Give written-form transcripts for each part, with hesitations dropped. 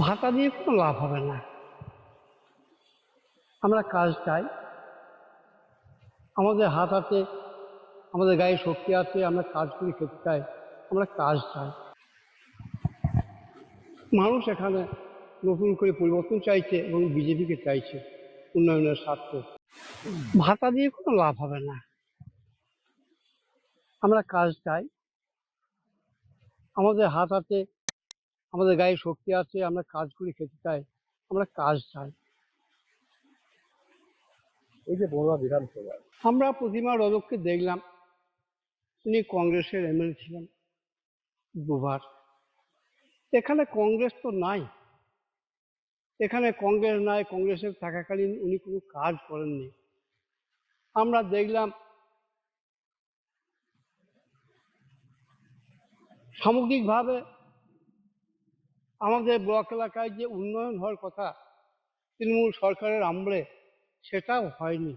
ভাতা দিয়ে কোনো লাভ হবে না। আমরা কাজ চাই, আমাদের হাতে আমাদের গায়ে শক্তি আছে, আমরা কাজ করে খেতে চাই, আমরা কাজ চাই। মানুষ এখানে নতুন করে পরিবর্তন চাইছে এবং বিজেপিকে চাইছে উন্নয়নের স্বার্থে। ভাতা দিয়ে কোনো লাভ হবে না। আমরা কাজ চাই, আমাদের হাতে আমাদের গায়ে শক্তি আছে, আমরা কাজ করে খেতে চাই, আমরা কাজ চাই। এই যে বড়ুয়া বিধানসভায় আমরা প্রতিমা রজককে দেখলাম, উনি কংগ্রেসের এমএলএ ছিলেন দুবার। এখানে কংগ্রেস তো নাই, এখানে কংগ্রেস নাই, কংগ্রেসের থাকাকালীন উনি কোনো কাজ করেননি। আমরা দেখলাম সামগ্রিকভাবে আমাদের ব্লক এলাকায় যে উন্নয়ন হওয়ার কথা তৃণমূল সরকারের আমলে, সেটাও হয়নি,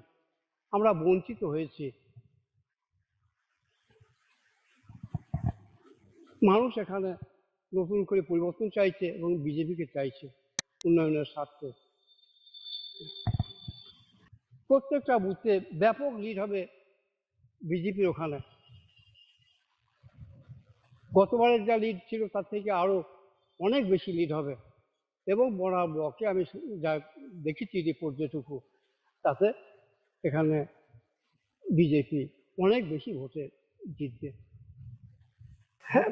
আমরা বঞ্চিত হয়েছি। মানুষ এখানে নতুন করে পরিবর্তন চাইছে এবং বিজেপিকে চাইছে উন্নয়নের স্বার্থে। প্রত্যেকটা বুথে ব্যাপক লিড হবে বিজেপির ওখানে। গতবারের যা লিড ছিল তার থেকে আরো অনেক বেশি লিড হবে। এবং বড়া ব্লকে আমি যা দেখেছি রিপোর্ট যেটুকু, তাতে এখানে বিজেপি অনেক বেশি ভোটে জিতবে। হ্যাঁ,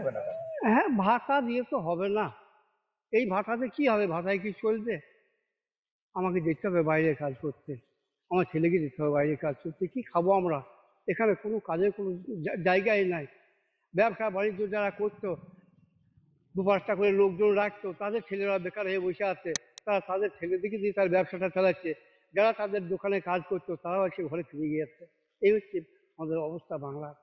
হ্যাঁ, ভাতা দিয়ে তো হবে না। এই ভাতাতে কি হবে? ভাতায় কি চলবে? আমাকে যেতে হবে বাইরে কাজ করতে, আমার ছেলেকে যেতে হবে বাইরে কাজ করতে। কি খাবো আমরা? এখানে কোনো কাজের কোনো জায়গাই নাই। ব্যবসা বাণিজ্য যারা করতো, দু পাঁচটা করে লোকজন রাখতো, তাদের ছেলেরা বেকার হয়ে বসে আছে, তারা তাদের ছেলেদিকে দিয়ে তার ব্যবসাটা চালাচ্ছে। যারা তাদের দোকানে কাজ করতো তারাও এসে ঘরে ফিরে গিয়েছে। এই হচ্ছে আমাদের অবস্থা বাংলার।